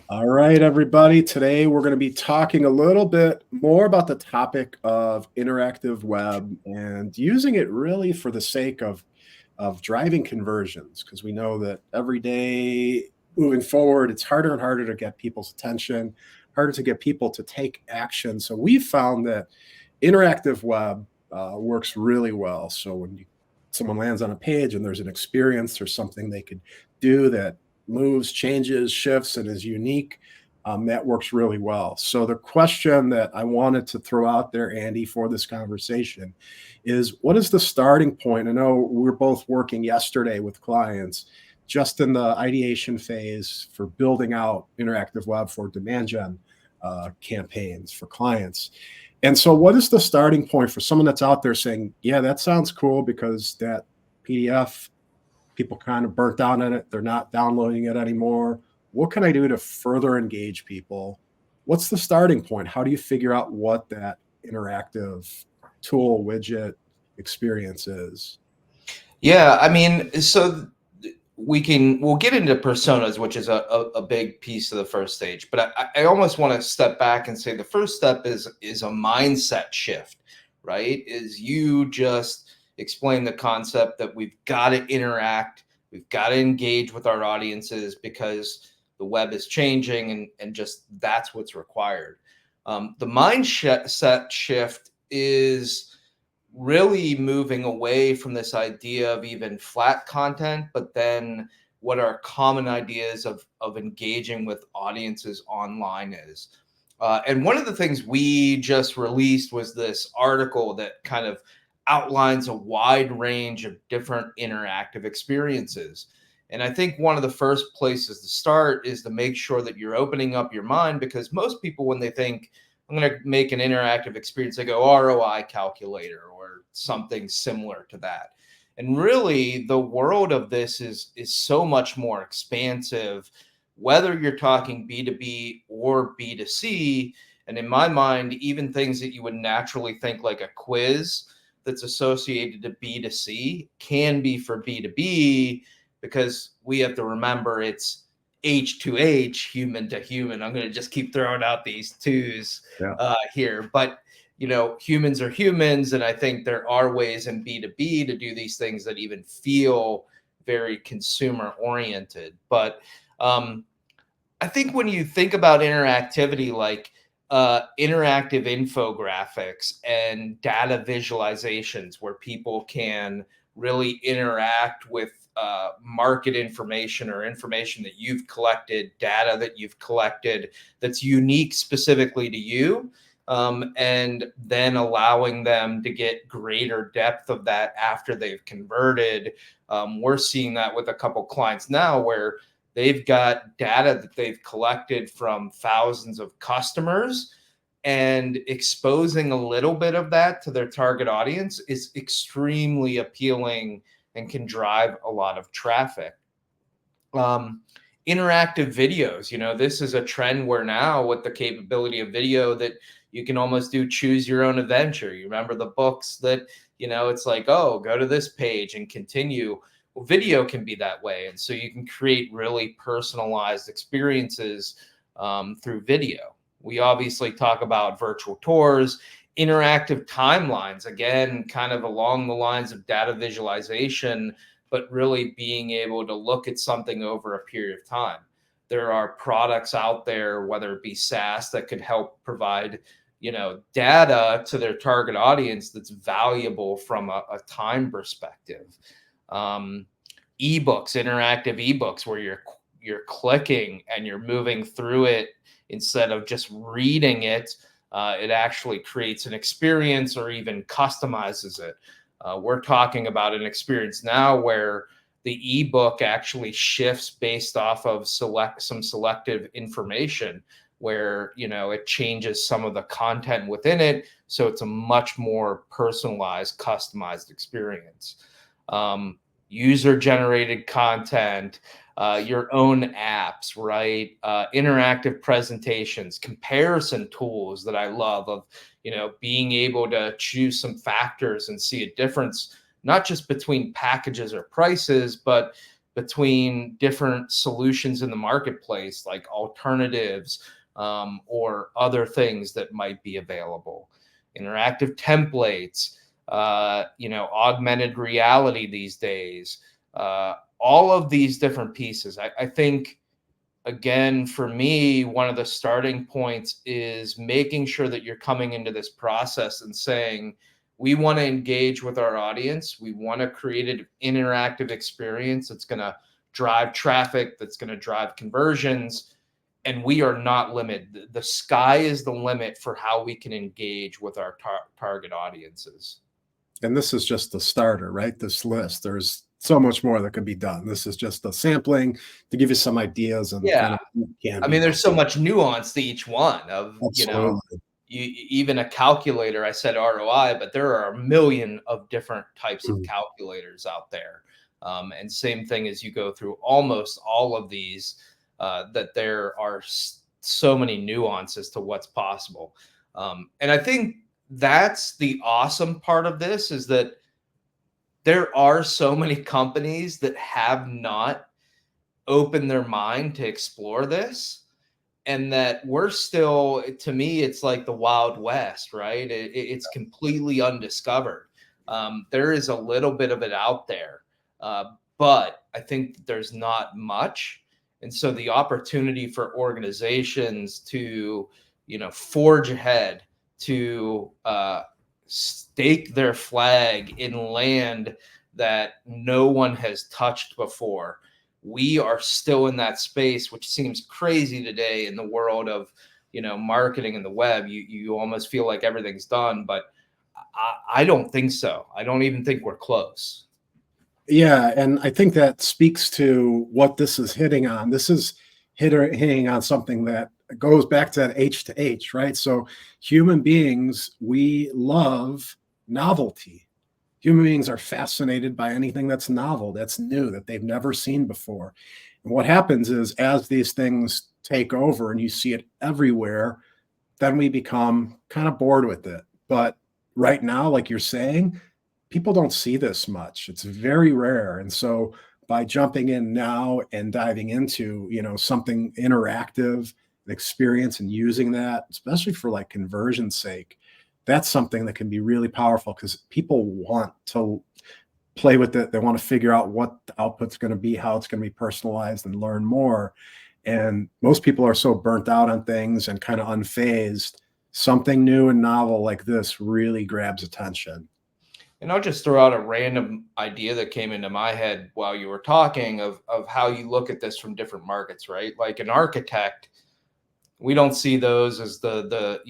All right, everybody. Today we're going to be talking a little bit more about the topic of interactive web and using it really for the sake of driving conversions, because we know that every day moving forward, it's harder and harder to get people's attention, harder to get people to take action. So we've found that interactive web works really well. So when someone lands on a page and there's an experience or something they could do that moves, changes, shifts, and is unique, that works really well. So the question that I wanted to throw out there, Andy, for this conversation is, what is the starting point? I know we're both working yesterday with clients just in the ideation phase for building out interactive web for demand gen campaigns for clients. And so what is the starting point for someone that's out there saying, yeah, that sounds cool because that PDF, people kind of burnt down on it. They're not downloading it anymore. What can I do to further engage people? What's the starting point? How do you figure out what that interactive tool, widget experience is? Yeah, I mean, so we'll get into personas, which is a big piece of the first stage. But I almost want to step back and say the first step is a mindset shift, right? Is you just explain the concept that we've got to interact, we've got to engage with our audiences because the web is changing, and just that's what's required. The mindset shift is really moving away from this idea of even flat content, but then what our common ideas of engaging with audiences online is. And one of the things we just released was this article that kind of outlines a wide range of different interactive experiences. And I think one of the first places to start is to make sure that you're opening up your mind, because most people, when they think, I'm going to make an interactive experience, they go ROI calculator or something similar to that. And really, the world of this is so much more expansive, whether you're talking B2B or B2C. And in my mind, even things that you would naturally think like a quiz that's associated to B2C can be for B2B, because we have to remember it's H to H, human to human. I'm going to just keep throwing out these twos Yeah. here, but humans are humans, and I think there are ways in B2B to do these things that even feel very consumer oriented. But I think when you think about interactivity, like interactive infographics and data visualizations, where people can really interact with market information or information that you've collected, data that you've collected that's unique specifically to you, and then allowing them to get greater depth of that after they've converted. We're seeing that with a couple clients now where they've got data that they've collected from thousands of customers, and exposing a little bit of that to their target audience is extremely appealing and can drive a lot of traffic. Interactive videos, this is a trend where now, with the capability of video, that you can almost do choose your own adventure. You remember the books that, it's like, oh, go to this page and continue. Well, video can be that way. And so you can create really personalized experiences through video. We obviously talk about virtual tours, interactive timelines, again, kind of along the lines of data visualization, but really being able to look at something over a period of time. There are products out there, whether it be SaaS, that could help provide, data to their target audience that's valuable from a time perspective. Ebooks, interactive ebooks, where you're clicking and you're moving through it instead of just reading it. It actually creates an experience or even customizes it. We're talking about an experience now where the ebook actually shifts based off of some selective information, where it changes some of the content within it, so it's a much more personalized, customized experience. User generated content, your own apps, right? Interactive presentations, comparison tools that I love, of being able to choose some factors and see a difference, not just between packages or prices, but between different solutions in the marketplace, like alternatives, or other things that might be available. Interactive templates, augmented reality these days, all of these different pieces. I think, again, for me, one of the starting points is making sure that you're coming into this process and saying, we want to engage with our audience. We want to create an interactive experience that's going to drive traffic, that's going to drive conversions. And we are not limited. The sky is the limit for how we can engage with our target audiences. And this is just the starter, right? This list. There's so much more that can be done. This is just a sampling to give you some ideas and Yeah. kind of can I mean, there's so much nuance to each one of, absolutely. Even a calculator. I said ROI, but there are a million of different types of calculators out there. And same thing as you go through almost all of these, that there are so many nuances to what's possible. And I think that's the awesome part of this, is that there are so many companies that have not opened their mind to explore this, and that we're still, to me, it's like the Wild West, right? It's completely undiscovered. There is a little bit of it out there, but I think there's not much. And so the opportunity for organizations to, forge ahead, to stake their flag in land that no one has touched before. We are still in that space, which seems crazy today in the world of, marketing and the web. You almost feel like everything's done, but I don't think so. I don't even think we're close. Yeah, and I think that speaks to what this is hitting on. This is hitting on something that goes back to that H to H, right? So human beings, we love novelty. Human beings are fascinated by anything that's novel, that's new, that they've never seen before. And what happens is, as these things take over and you see it everywhere, then we become kind of bored with it. But right now, like you're saying, people don't see this much. It's very rare. And so by jumping in now and diving into, something interactive, an experience, and using that, especially for like conversion's sake, that's something that can be really powerful, because people want to play with it. They want to figure out what the output's going to be, how it's going to be personalized, and learn more. And most people are so burnt out on things and kind of unfazed. Something new and novel like this really grabs attention. And I'll just throw out a random idea that came into my head while you were talking of how you look at this from different markets, right? Like an architect, we don't see those as the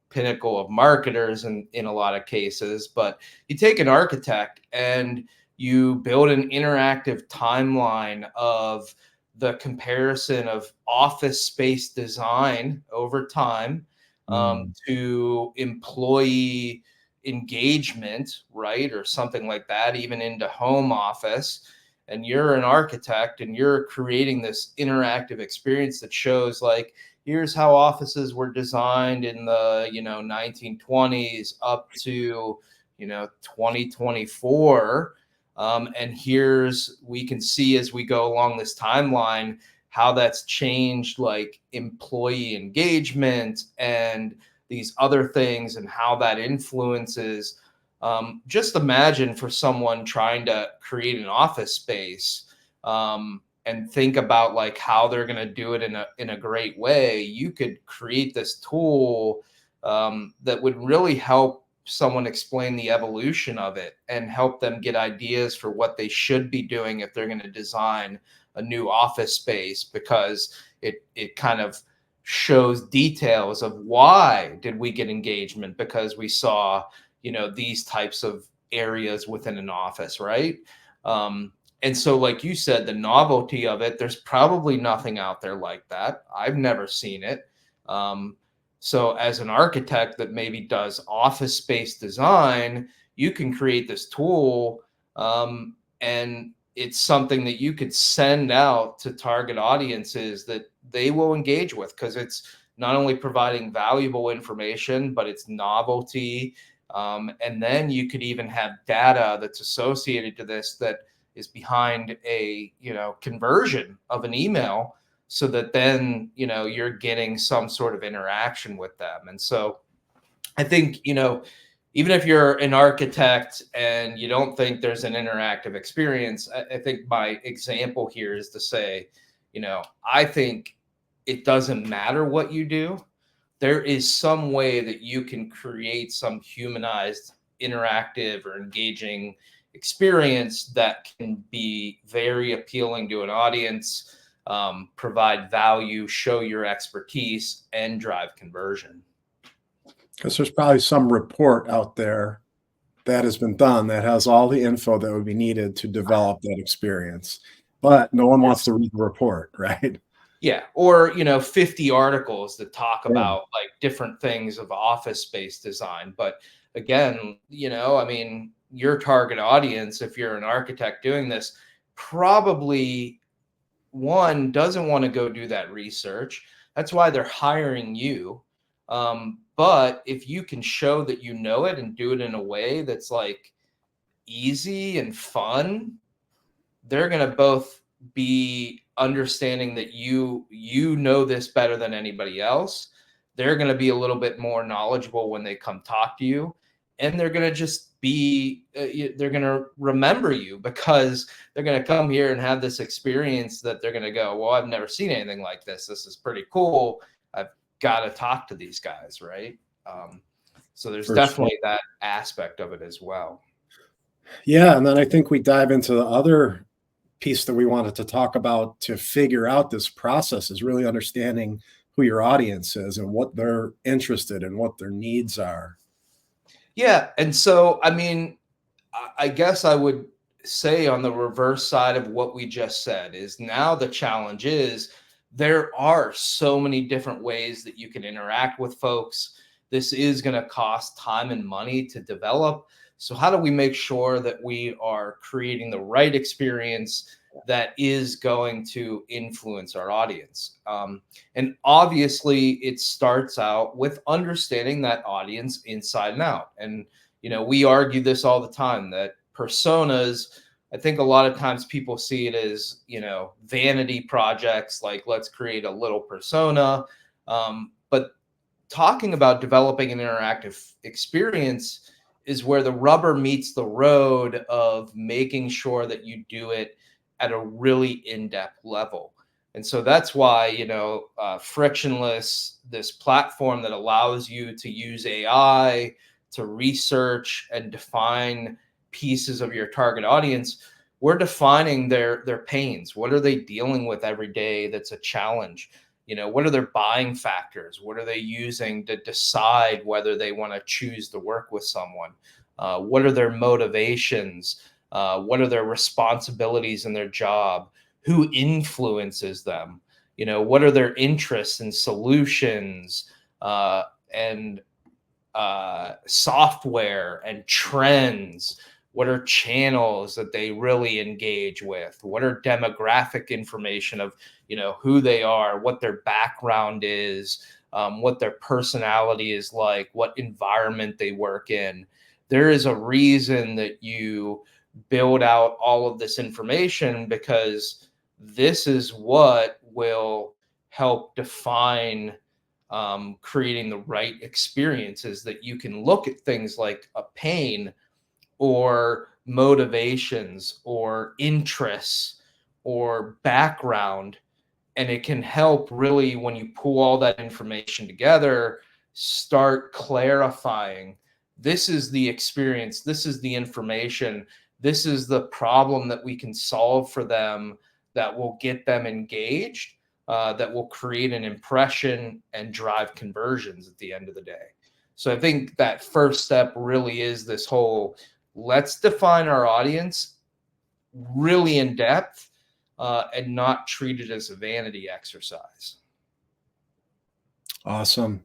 pinnacle of marketers in a lot of cases, but you take an architect and you build an interactive timeline of the comparison of office space design over time, to employee engagement, right? Or something like that, even into home office. And you're an architect and you're creating this interactive experience that shows, like, here's how offices were designed in the 1920s up to 2024, and we can see as we go along this timeline how that's changed, like employee engagement and these other things, and how that influences. Just imagine for someone trying to create an office space, and think about like how they're going to do it in a great way. You could create this tool that would really help someone explain the evolution of it and help them get ideas for what they should be doing if they're going to design a new office space, because it kind of shows details of why did we get engagement, because we saw these types of areas within an office, right? And so, like you said, the novelty of it, there's probably nothing out there like that. I've never seen it. So as an architect that maybe does office space design, you can create this tool, and it's something that you could send out to target audiences that they will engage with, because it's not only providing valuable information, but it's novelty. And then you could even have data that's associated to this that is behind a, conversion of an email, so that then, you're getting some sort of interaction with them. And so I think, even if you're an architect and you don't think there's an interactive experience, I think my example here is to say, I think it doesn't matter what you do. There is some way that you can create some humanized, interactive, or engaging experience that can be very appealing to an audience, provide value, show your expertise, and drive conversion. Because there's probably some report out there that has been done that has all the info that would be needed to develop that experience, but no one wants to read the report, right? Yeah. Or, 50 articles that talk Yeah. about like different things of office space design. But again, I mean, your target audience, if you're an architect doing this, probably one doesn't want to go do that research. That's why they're hiring you. But if you can show that you know it and do it in a way that's like easy and fun, they're going to both be understanding that you know this better than anybody else. They're going to be a little bit more knowledgeable when they come talk to you, and they're going to just be they're going to remember you, because they're going to come here and have this experience that they're going to go, well, I've never seen anything like this. This is pretty cool. I've got to talk to these guys, right? So there's definitely that aspect of it as well. Yeah, and then I think we dive into the other piece that we wanted to talk about to figure out this process is really understanding who your audience is and what they're interested in, what their needs are. Yeah. And so, I mean, I guess I would say on the reverse side of what we just said is now the challenge is there are so many different ways that you can interact with folks. This is going to cost time and money to develop. So how do we make sure that we are creating the right experience that is going to influence our audience? And obviously, it starts out with understanding that audience inside and out. And, we argue this all the time, that personas, I think a lot of times people see it as, vanity projects, like let's create a little persona. But talking about developing an interactive experience is where the rubber meets the road of making sure that you do it at a really in-depth level. And so that's why, Frictionless, this platform that allows you to use AI to research and define pieces of your target audience, we're defining their pains. What are they dealing with every day that's a challenge? What are their buying factors? What are they using to decide whether they want to choose to work with someone? What are their motivations? What are their responsibilities in their job? Who influences them? What are their interests and solutions, and software and trends? What are channels that they really engage with? What are demographic information of, who they are, what their background is, what their personality is like, what environment they work in? There is a reason that you build out all of this information, because this is what will help define creating the right experiences, that you can look at things like a pain or motivations or interests or background. And it can help really, when you pull all that information together, start clarifying, this is the experience, this is the information, this is the problem that we can solve for them, that will get them engaged, that will create an impression and drive conversions at the end of the day. So I think that first step really is this whole, let's define our audience really in depth, and not treat it as a vanity exercise. Awesome.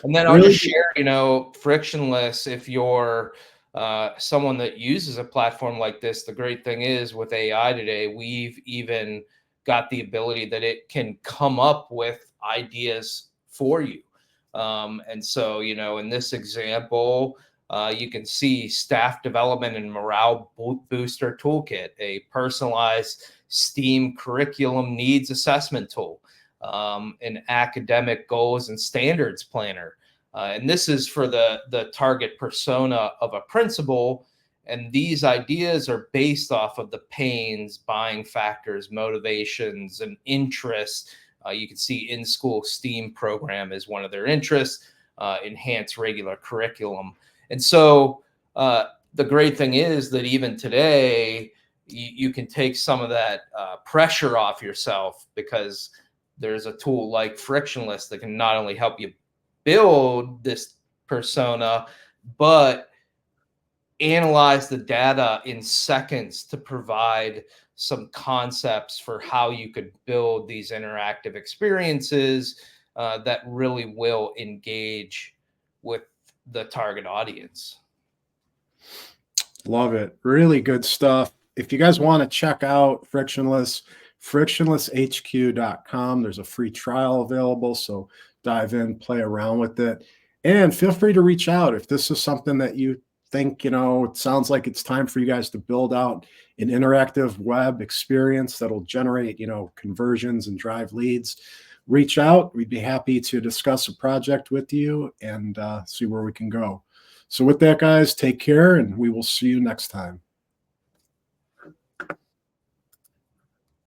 And then I'll just share, Frictionless, if you're someone that uses a platform like this, the great thing is with AI today, we've even got the ability that it can come up with ideas for you. And so, in this example, You can see staff development and morale booster toolkit, a personalized STEAM curriculum needs assessment tool, an academic goals and standards planner. And this is for the target persona of a principal. And these ideas are based off of the pains, buying factors, motivations, and interests. You can see in-school STEAM program is one of their interests, enhance regular curriculum. And so the great thing is that even today, you can take some of that pressure off yourself, because there's a tool like Frictionless that can not only help you build this persona, but analyze the data in seconds to provide some concepts for how you could build these interactive experiences that really will engage with the target audience. Love it. Really good stuff. If you guys want to check out Frictionless, frictionlesshq.com. There's a free trial available, so dive in, play around with it, and feel free to reach out if this is something that you think, it sounds like it's time for you guys to build out an interactive web experience that'll generate, conversions and drive leads. Reach out. We'd be happy to discuss a project with you and see where we can go. So with that, guys, take care, and we will see you next time.